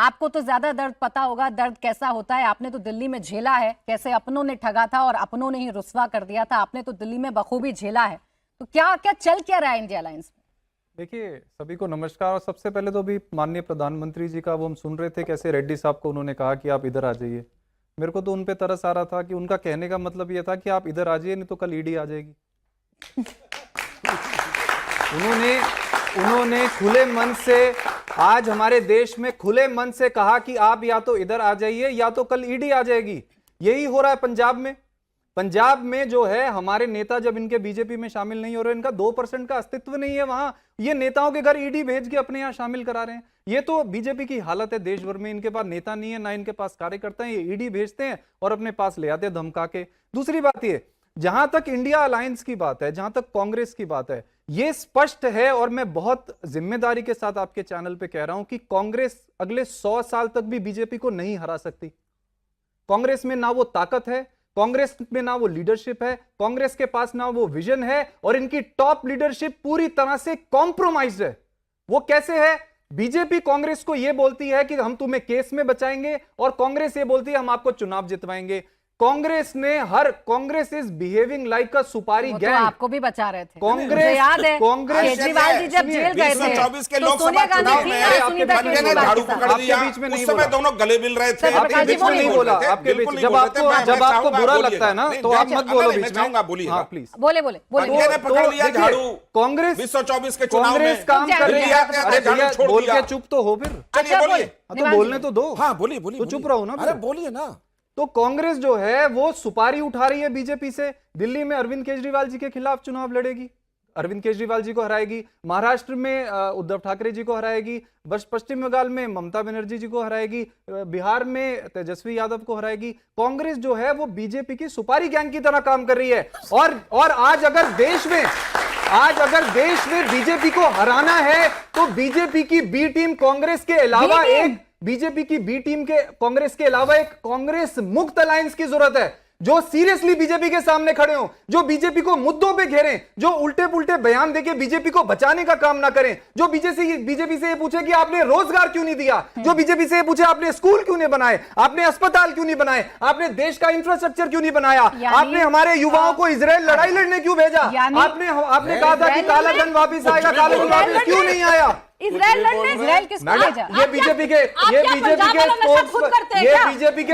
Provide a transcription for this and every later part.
आपको तो ज्यादा दर्द पता होगा, दर्द कैसा होता है। आपने तो दिल्ली में झेला है, कैसे अपनों ने ठगा था और अपनों ने ही रुस्वा कर दिया था। आपने तो दिल्ली में बखूबी झेला है। तो क्या क्या चल क्या रहा है इंडिया अलायंस में? देखिए, सभी को नमस्कार। और सबसे पहले तो अभी माननीय प्रधानमंत्री जी का वो हम सुन रहे थे, कैसे रेड्डी साहब को उन्होंने कहा कि आप इधर आ जाइए। मेरे को तो उन पे तरस आ रहा था कि उनका कहने का मतलब ये था कि आप इधर आ जाइए, नहीं तो कल ईडी आ जाएगी। उन्होंने खुले मन से आज हमारे देश में खुले मन से कहा कि आप या तो इधर आ जाइए या तो कल ईडी आ जाएगी। यही हो रहा है पंजाब में। पंजाब में जो है हमारे नेता जब इनके बीजेपी में शामिल नहीं हो रहे, इनका 2% का अस्तित्व नहीं है वहां, ये नेताओं के घर ईडी भेज के अपने यहां शामिल करा रहे हैं। ये तो बीजेपी की हालत है देश भर में। इनके पास नेता नहीं है, ना इनके पास कार्यकर्ता है, ये ईडी भेजते हैं और अपने पास ले आते हैं धमका के। दूसरी बात ये, जहां तक इंडिया अलायंस की बात है, जहां तक कांग्रेस की बात है, ये स्पष्ट है और मैं बहुत जिम्मेदारी के साथ आपके चैनल पे कह रहा हूं कि कांग्रेस अगले 100 साल तक भी बीजेपी को नहीं हरा सकती। कांग्रेस में ना वो ताकत है, कांग्रेस में ना वो लीडरशिप है, कांग्रेस के पास ना वो विजन है, और इनकी टॉप लीडरशिप पूरी तरह से कॉम्प्रोमाइज्ड है। वो कैसे है? बीजेपी कांग्रेस को यह बोलती है कि हम तुम्हें केस में बचाएंगे, और कांग्रेस ये बोलती है हम आपको चुनाव जितवाएंगे। Congress is behaving like a supari gang. तो आपको भी बचा रहे थे कांग्रेस, याद है कांग्रेस केजरीवाल जी जब जेल गए थे 2024 के तो लोकसभा सोनिया गांधी चुनाव थी में ना, सुनीता आपके केजरीवाल झाड़ू के साथ। पकड़ लिया। बीच में नहीं उस समय बोला। दोनों गले मिल रहे थे। आपके बीच में नहीं बोला। आपके बीच जब आपको बुरा लगता है ना तो आप मत बोलो बीच में। बोलिए हाँ प्लीज बोले पकड़ लिया झाड़ू। कांग्रेस 2024 के चुनाव में कांग्रेस काम कर रही है। अरे भैया बोल के चुप तो हो फिर। चलिए बोलिए। तो बोलने तो दो। हाँ बोलिए बोलिए। तो चुप रहो ना। अरे बोलिए ना। तो कांग्रेस जो है वो सुपारी उठा रही है बीजेपी से। दिल्ली में अरविंद केजरीवाल जी के खिलाफ चुनाव लड़ेगी, अरविंद केजरीवाल जी को हराएगी। महाराष्ट्र में उद्धव ठाकरे जी को हराएगी। पश्चिम बंगाल में ममता बनर्जी जी को हराएगी। बिहार में तेजस्वी यादव को हराएगी। कांग्रेस जो है वो बीजेपी की सुपारी गैंग की तरह काम कर रही है। और आज अगर देश में बीजेपी को हराना है तो बीजेपी की बी टीम कांग्रेस के अलावा कांग्रेस के अलावा एक कांग्रेस मुक्त अलायंस की जरूरत है, जो सीरियसली बीजेपी के सामने खड़े हों, जो बीजेपी को मुद्दों पे घेरें, जो उल्टे पुल्टे बयान देके बीजेपी को बचाने का काम ना करें, जो बीजेपी से ये पूछे कि आपने रोजगार क्यों नहीं दिया, जो बीजेपी से ये पूछे आपने स्कूल क्यों नहीं बनाए, आपने अस्पताल क्यों नहीं बनाए, आपने देश का इंफ्रास्ट्रक्चर क्यों नहीं बनाया, आपने हमारे युवाओं को इजराइल लड़ाई लड़ने क्यों भेजा, आपने कहा था कि काला धन वापिस आएगा, काला धन वापिस क्यों नहीं आया? इजराइल किसको भेजा? ये बीजेपी के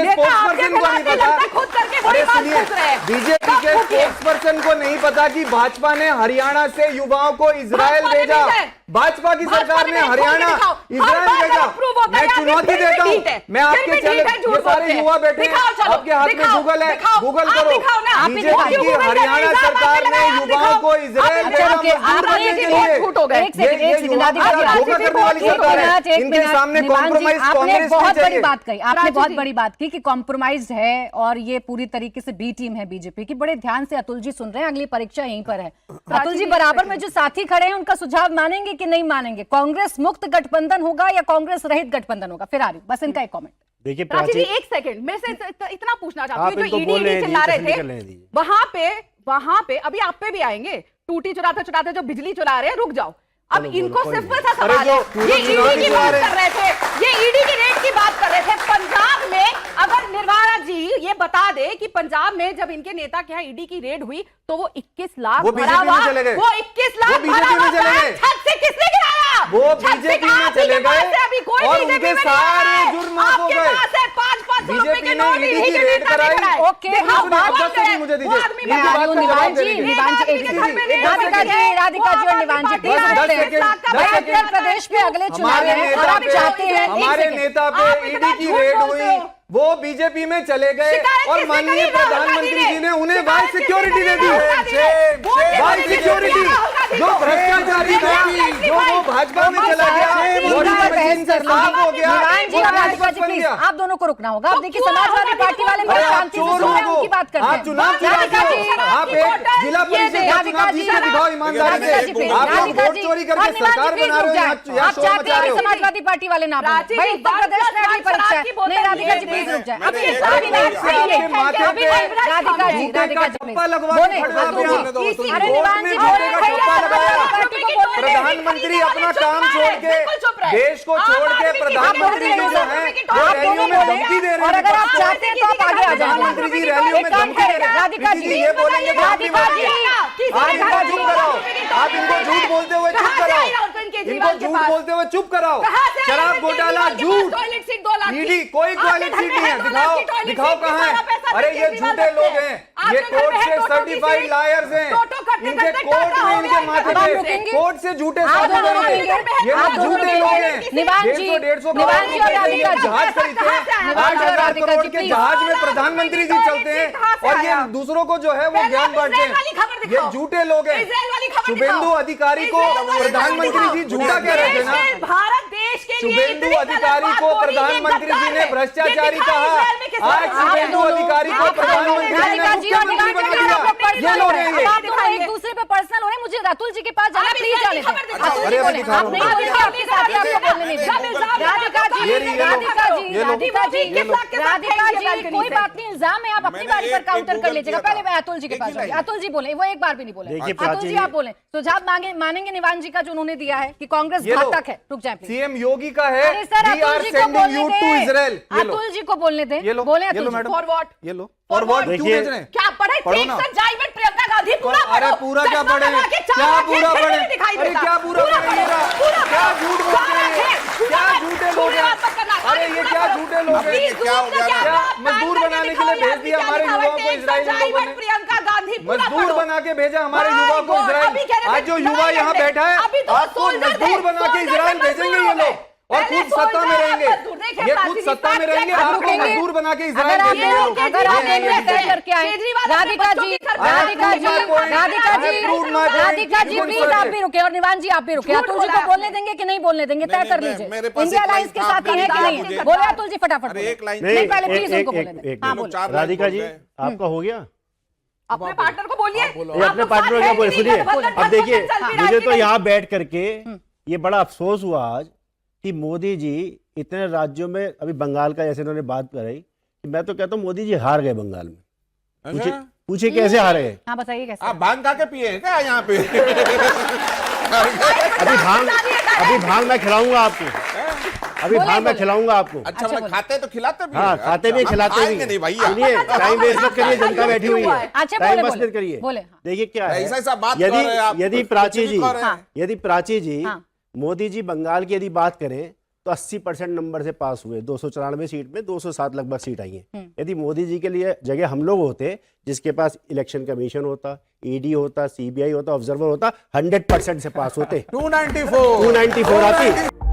स्पोक्सपर्सन को नहीं पता। अरे सुनिए, बीजेपी के स्पोक्सपर्सन को नहीं पता कि भाजपा ने हरियाणा से युवाओं को इजराइल भेजा। भाजपा की सरकार ने हरियाणा इजराइल भेजा। मैं चुनौती देता हूँ, मैं आपके चैनल, ये सारे युवा बैठे हैं, आपके हाथ में गूगल है, गूगल करो। बीजेपी की हरियाणा सरकार ने युवाओं को इजराइल भेजा मजदूर बनने के लिए। इनके सामने कॉम्प्रोमाइज कांग्रेस बहुत बड़ी बात कही आपने, बहुत बड़ी बात की कि कॉम्प्रोमाइज है और ये पूरी तरीके से बी टीम है बीजेपी की। बड़े ध्यान से अतुल जी सुन रहे हैं, अगली परीक्षा यहीं पर है। अतुल जी, बराबर में जो साथी खड़े हैं उनका सुझाव मानेंगे कि नहीं मानेंगे? कांग्रेस मुक्त गठबंधन होगा या कांग्रेस रहित गठबंधन होगा? फिर आ रही बस इनका एक कमेंट। देखिए प्राची जी, एक सेकंड मेरे से इतना पूछना चाहती हूँ, जो ईडी चिल्ला रहे थे वहां पे अभी आप पे भी आएंगे, टूटी चुराते जो बिजली चुरा रहे हैं, रुक जाओ। अब इनको सिर्फ सा सवाल है, ये ईडी की बात कर रहे थे, ये ईडी की रेड की बात कर रहे थे। पंजाब में अगर निर्मला जी ये बता दे कि पंजाब में जब इनके नेता के यहाँ ईडी की रेड हुई तो वो 21 लाख भरा हुआ, वो 21 लाख भरा हुआ छत से किसने गिराया? वो बीजेपी में चले गए और उनके सारे जुर्म माफ हो गए। 500 रुपए के नोट ईडी की रेड कराई। ओके, मुझे दीजिए, राधिका जी और निवान जी, उत्तर प्रदेश में अगले चुनाव हैं और आप चाहते हैं हमारे नेता पे ईडी की रेड हुई, वो बीजेपी में चले गए और माननीय प्रधानमंत्री जी ने उन्हें वाई सिक्योरिटी दे दी। वाई सिक्योरिटी जो भ्रष्टाचारी था, जो वो भाजपा में चला गया, हो गया। आप दोनों को रुकना होगा। आप देखिए, समाजवादी पार्टी वाले शांति से उनकी बात करते हैं। आप चुनाव आप एक जिला परिषद का चुनाव जीत के दिखाओ ईमानदारी से। आप लोग वोट चोरी करके सरकार बना रहे हो, आप चाहते हैं कि समाजवादी पार्टी वाले ना बोले? भाई उत्तर प्रदेश में अगली परीक्षा है। नहीं राधिका जी प्लीज रुक जाए। राधिका जी, लगवा अरे निवान जी लगाया। प्रधानमंत्री अपना काम छोड़ के, देश को छोड़ के प्रधानमंत्री जी जो है वो रैलियों में धमकी दे रहे और हैं। अगर आप चाहते हैं तो आप आगे आ जाइए। प्रधानमंत्री जी रैलियों में धमकी दे रहे हैं। राधिका प्रीति जी ये बोलेंगे तो आप नहीं बोलेंगे। आप इनको चुप कराओ, आप इनको झूठ बोलते हुए चुप कराओ, इनको झूठ बोलते हुए चुप कराओ। शराब घोटाला झूठ, ईडी कोई टॉयलेट सीट नहीं है, दिखाओ दिखाओ कहाँ है। अरे ये झूठे लोग हैं, ये कोर्ट से सर्टिफाइड लायर्स हैं, इनके कोर्ट में इनके माथे पे कोर्ट से झूठे साबित करेंगे। ये लोग झूठे लोग हैं। निवान जी, 150 निवान जी और राधिका जी, जहाज खरीदते हैं, 8,000 करोड़ के जहाज में प्रधानमंत्री जी चलते हैं और ये दूसरों को जो है वो ज्ञान बांटते हैं। ये झूठे लोग हैं। शुभेंदु अधिकारी को प्रधानमंत्री जी झूठा कह रहे थे ना। भारत देश के लिए शुभेंदु अधिकारी को प्रधानमंत्री जी ने भ्रष्टाचारी कहा। आज शुभेंदु अधिकारी को प्रधानमंत्री जी ने राधिका जी और मुख्यमंत्री निवान बना जी, आप लोग दिया। ये पर्सनल लोग हो रहे हैं हैं। ये। आप दोनों एक दूसरे पे पर्सनल हो रहे हैं। मुझे अतुल जी के पास जाना, प्लीज जाने दें। अतुल अरे जी अभी बोले, दिखा आप रहा नहीं हूँ। बोलेंगे, आपके साथ ही आपको बोलने नहीं देंगे। राधिका जी, ये लो, राधिका जी, ये लो, राधिका जी, ये लो। राधिका जी, कोई बात नहीं, इल्जाम है, आप अपनी मैंने बारी पर एक काउंटर कर गूगल लीजिएगा। किया पहले था। मैं अतुल जी के एक पास ही जाऊंगी। लाइन। अतुल जी बोले, वो एक बार भी नहीं बोले। देखिए, अतुल प्राची जी जी- आप बोले, सुझाव मानेंगे निवान जी का जो उन्होंने दिया है कि कांग्रेस ये लो। घातक है। रुक जाए please। सीएम योगी का है, अरे sir, we are Atul ji को sending बोलने you to Israel। दें। ये लो, अतुल जी को बोलने दें। ये लो, बोले ये लो Atul ji. Madam. For what? ये लो और व्हाट क्यों देखिए- भेज रहे हैं? क्या पढ़े? पढ़ो ठीक ना। सर, जाइए मत प्रियंका गांधी पूरा अरे पढ़ो। पूरा क्या चश्मा पढ़े? लगा के क्या चार पूरा आंखें पढ़े? नहीं दिखाई अरे देता। क्या पूरा पूरा पढ़े? पूरा क्या पढ़ो। झूठ बोलते हैं ये? क्या झूठे लोग हैं? अरे ये क्या झूठे लोग हैं? देखिए क्या हो गया क्या मजदूर बनाने के लिए भेज दिया हमारे युवाओं को इजराइल लोगों ने? प्रियंका गांधी पूरा मजदूर पढ़ो। बना के भेजा हमारे My युवा को God, अभी कह इजराइल। रहे आज जो थे, युवा यहाँ लड़ाई बैठा है, अभी तो आपको soldier मजदूर थे, बना के soldier इजराइल से भेजेंगे मजदूर ये हो लोग गए। और पहले खुद सत्ता में soldier, रहेंगे। मजदूर। देखिए, ये प्राची खुद जी, सत्ता में बात रहेंगे, क्या आपको रुकेंगे? मजदूर बना के अगर इजराइल आप भेजेंगे लोग। अगर आप ये तय करके आए, केजरीवाल राधिका अपने जी, बच्चों की Radhika ji, I have proved my point. Radhika I ji, have proved my point. Radhika ji, You please can आप say भी रुके और निवान जी आप भी रुके। झूठ अतुल जी बोला को बोलने देंगे कि नहीं बोलने देंगे, तय नहीं, कर नहीं, लीजिए। मेरे पास इंडिया एक अलायंस के लाइन साथ ही है कि था, नहीं? मुझे- बोले अतुल जी फटाफट अरे बोले। एक लाइन नहीं, पहले एक- प्लीज एक- उनको एक- बोलने दें। एक- हाँ एक- बोले। चार राधिका लाइन जी, बोल गए। आपका हो गया? अपने पार्टनर को बोलिए। ये अपने पार्टनर क्या बोले? सुनिए, अब देखिए, मुझे तो यहाँ बैठ करके ये बड़ा अफसोस हुआ आज कि मोदी जी इतने राज्यों में, अभी बंगाल का जैसे इन्होंने बात कराई, कि मैं तो कहता हूँ मोदी जी हार गए बंगाल में। पूछे अच्छा? पूछे कैसे हारे? हाँ बताइए कैसे? आप भांग खा के पिए हैं क्या यहाँ पे? अभी भांग मैं खिलाऊंगा आपको, अभी भांग मैं खिलाऊंगा आपको। अच्छा मतलब खाते तो खिलाते भी हाँ, हैं? खाते भी अच्छा, खिलाते हम भी। खाएंगे नहीं भैया। सुनिए, टाइम वेस्ट मत करिए, जनता बैठी हुई है। अच्छा, टाइम बोले, वेस्ट मत करिए। बोले, हाँ। देखिए क्या है, ऐसा बात कर रहे हैं आप, यदि कुछ प्राची भी जी, कर रहे हैं। यदि प्राची जी, हाँ। मोदी जी बंगाल की यदि बात करें तो 80% नंबर से पास हुए। 294 सीट में 207 लगभग सीट आई है। यदि मोदी जी के लिए जगह हम लोग होते, जिसके पास इलेक्शन कमीशन होता, ईडी होता, सीबीआई होता, ऑब्जर्वर होता, 100% से पास होते। 294 294 आती।